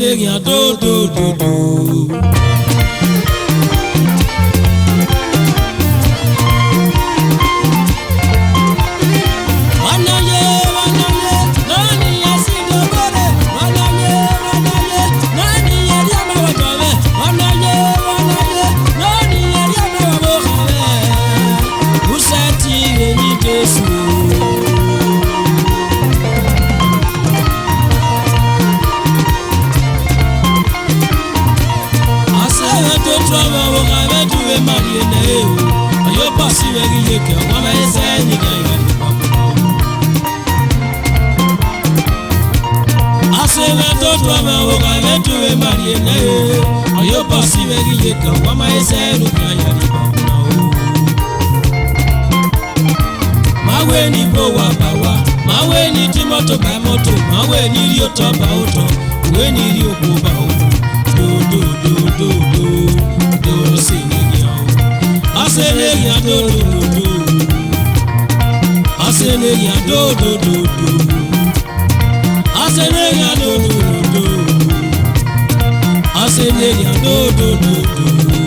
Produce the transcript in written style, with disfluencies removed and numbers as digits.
Eghian do. Who said you need to trouble wo ga be tu e mari ne o ayo pasi we gi ye ke wa ma ese ni ga ye ase me to trouble wo ga be tu e mari ne o ayo pasi we gi ye ke wa ma ese ru ga ye mawe ni bo wa ba wa mawe ni ti moto ba moto mawe ni ri o to ba o to we ni ri o ko ba o do senior asenior do asenior do asenior do